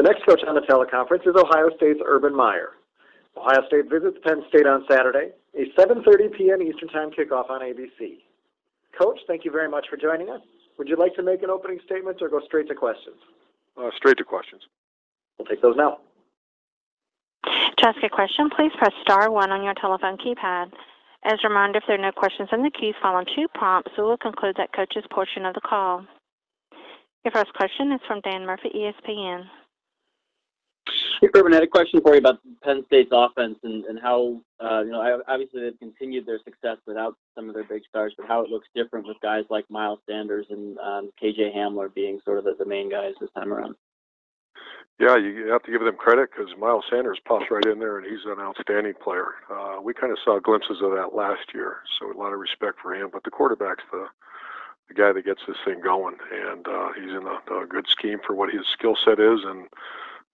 The next coach on the teleconference is Ohio State's Urban Meyer. Ohio State visits Penn State on Saturday, a 7:30 p.m. Eastern Time kickoff on ABC. Coach, thank you very much for joining us. Would you like to make an opening statement or go straight to questions? Straight to questions. We'll take those now. To ask a question, please press star 1 on your telephone keypad. As a reminder, if there are no questions in the queue following 2 prompts, we will conclude that coach's portion of the call. Your first question is from Dan Murphy, ESPN. Hey, Urban, I had a question for you about Penn State's offense and how, obviously they've continued their success without some of their big stars, but how it looks different with guys like Miles Sanders and KJ Hamler being sort of the main guys this time around. Yeah, you have to give them credit because Miles Sanders pops right in there, and he's an outstanding player. We kind of saw glimpses of that last year, so a lot of respect for him. But the quarterback's the guy that gets this thing going, and he's in a good scheme for what his skill set is.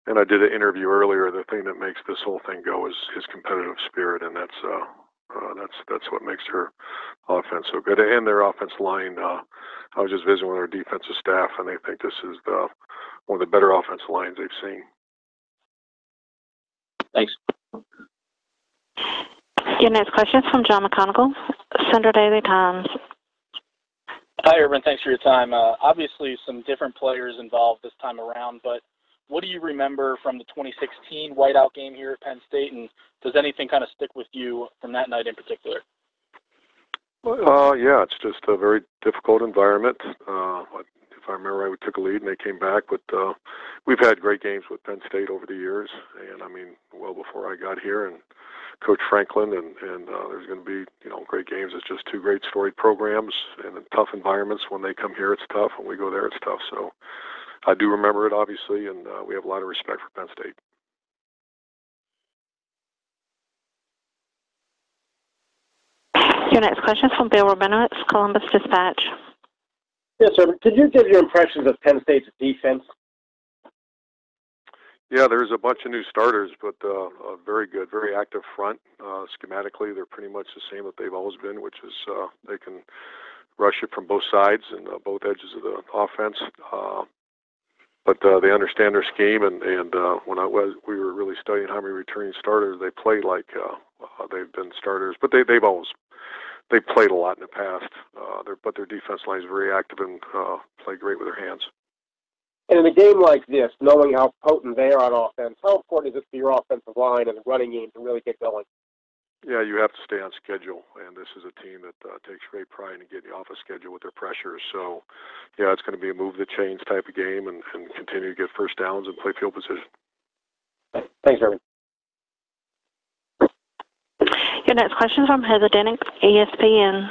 And I did an interview earlier. The thing that makes this whole thing go is his competitive spirit, and that's what makes their offense so good. And their offense line. I was just visiting with our defensive staff, and they think this is one of the better offensive lines they've seen. Thanks. Your next question is from John McConnell, Central Daily Times. Hi, Urban. Thanks for your time. Obviously, some different players involved this time around, but what do you remember from the 2016 whiteout game here at Penn State, and does anything kind of stick with you from that night in particular? Yeah, it's just a very difficult environment. If I remember right, we took a lead and they came back, but we've had great games with Penn State over the years, and I mean, well before I got here, and Coach Franklin, and there's going to be, great games. It's just two great storied programs, and in tough environments. When they come here, it's tough. When we go there, it's tough. So I do remember it, obviously, and we have a lot of respect for Penn State. Your next question is from Bill Rabinowitz, Columbus Dispatch. Yes, sir. Could you give your impressions of Penn State's defense? Yeah, there's a bunch of new starters, but a very good, very active front. Schematically, they're pretty much the same that they've always been, which is they can rush it from both sides and both edges of the offense. But they understand their scheme, and when we were really studying how many returning starters, they play like they've been starters, but they've played a lot in the past. But their defense line is very active and play great with their hands. And in a game like this, knowing how potent they are on offense, how important is it for your offensive line and the running game to really get going? Yeah, you have to stay on schedule, and this is a team that takes great pride in getting off a schedule with their pressures. So, yeah, it's going to be a move the chains type of game and continue to get first downs and play field position. Thanks, Irvin. Your next question is from Heather Dennick, ESPN.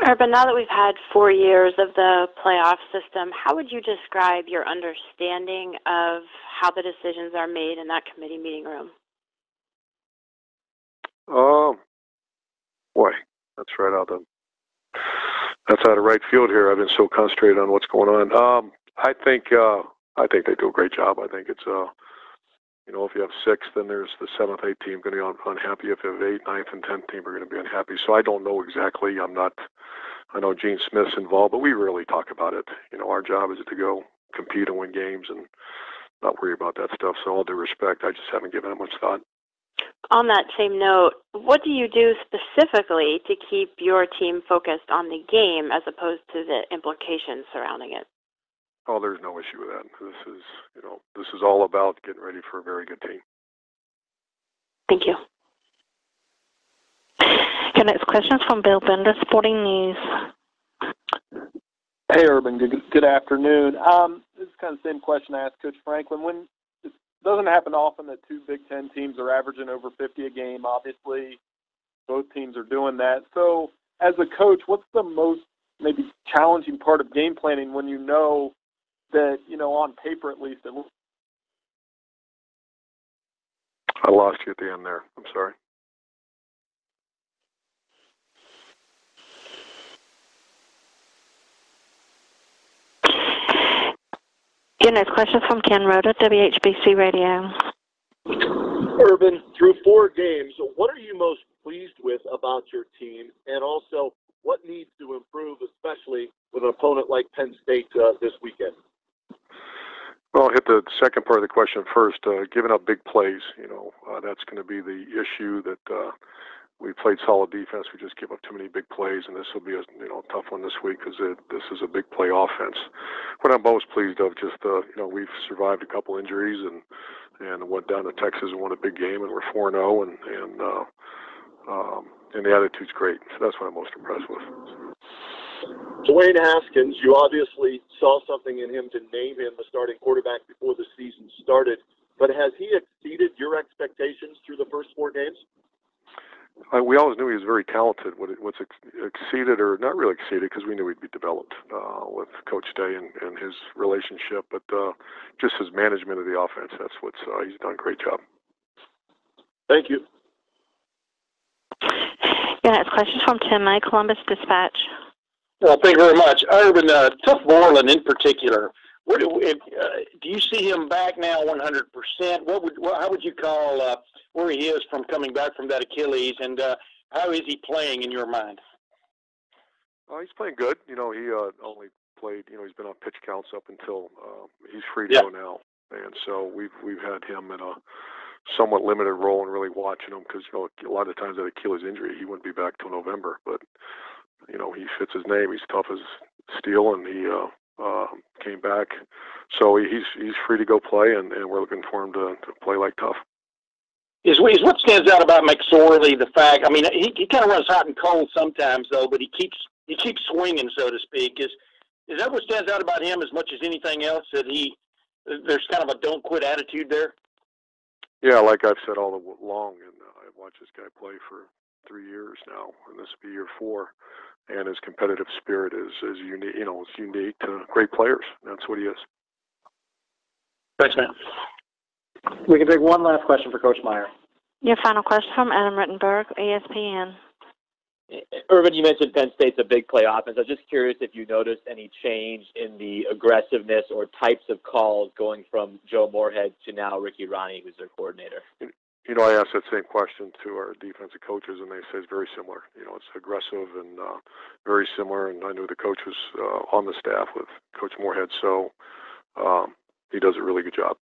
Urban, now that we've had 4 years of the playoff system, how would you describe your understanding of how the decisions are made in that committee meeting room? Boy, that's out of right field here. I've been so concentrated on what's going on. I think they do a great job. I think it's if you have 6, then there's the 7th, 8th team going to be unhappy. If you have 8th, 9th, and 10th team are going to be unhappy. So I don't know exactly. I know Gene Smith's involved, but we rarely talk about it. Our job is to go compete and win games and not worry about that stuff. So all due respect, I just haven't given it much thought. On that same note, what do you do specifically to keep your team focused on the game as opposed to the implications surrounding it? Oh, there's no issue with that. This is all about getting ready for a very good team. Thank you. Your next question is from Bill Bender, Sporting News. Hey, Urban. Good afternoon. This is kind of the same question I asked Coach Franklin. When it doesn't happen often that 2 Big Ten teams are averaging over 50 a game. Obviously, both teams are doing that. So, as a coach, what's the most maybe challenging part of game planning when you know that, on paper at least, it looks... I lost you at the end there. I'm sorry. Your next question is from Ken Rhoda, WHBC Radio. Urban, through 4 games, what are you most pleased with about your team? And also, what needs to improve, especially with an opponent like Penn State this weekend? Well, I'll hit the second part of the question first. Giving up big plays, that's going to be the issue that we played solid defense. We just give up too many big plays, and this will be a tough one this week because this is a big play offense. What I'm most pleased of, just we've survived a couple injuries and went down to Texas and won a big game, and we're 4-0, and the attitude's great. So that's what I'm most impressed with. Dwayne Haskins, you obviously saw something in him to name him the starting quarterback before the season started, but has he exceeded your expectations through the first 4 games? We always knew he was very talented. What's exceeded, or not really exceeded, because we knew he'd be developed with Coach Day and his relationship, but just his management of the offense, that's what's he's done a great job. Thank you. Your next question is from Tim May, Columbus Dispatch. Well, thank you very much. Urban, Tough Borland in particular, do you see him back now 100%? How would you call where he is from coming back from that Achilles, and how is he playing in your mind? He's playing good. He only played, he's been on pitch counts up until he's free to go now. And so we've had him in a somewhat limited role and really watching him because, a lot of times that Achilles injury, he wouldn't be back till November. But, he fits his name. He's tough as steel, and he came back. So he's free to go play, and we're looking for him to play like tough. Is what stands out about McSorley the fact? I mean, he kind of runs hot and cold sometimes, though, but he keeps swinging, so to speak. Is that what stands out about him as much as anything else? That there's kind of a don't quit attitude there. Yeah, like I've said all along, and I've watched this guy play for 3 years now, and this will be year 4. And his competitive spirit is unique. It's unique to great players. That's what he is. Thanks, man. We can take one last question for Coach Meyer. Your final question from Adam Rittenberg, ESPN. Urban, you mentioned Penn State's a big play offense. I was just curious if you noticed any change in the aggressiveness or types of calls going from Joe Moorhead to now Ricky Ronnie, who's their coordinator. I asked that same question to our defensive coaches, and they say it's very similar. It's aggressive and very similar, and I knew the coach was on the staff with Coach Moorhead, so he does a really good job.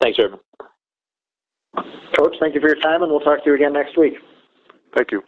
Thanks, Urban. Coach, thank you for your time, and we'll talk to you again next week. Thank you.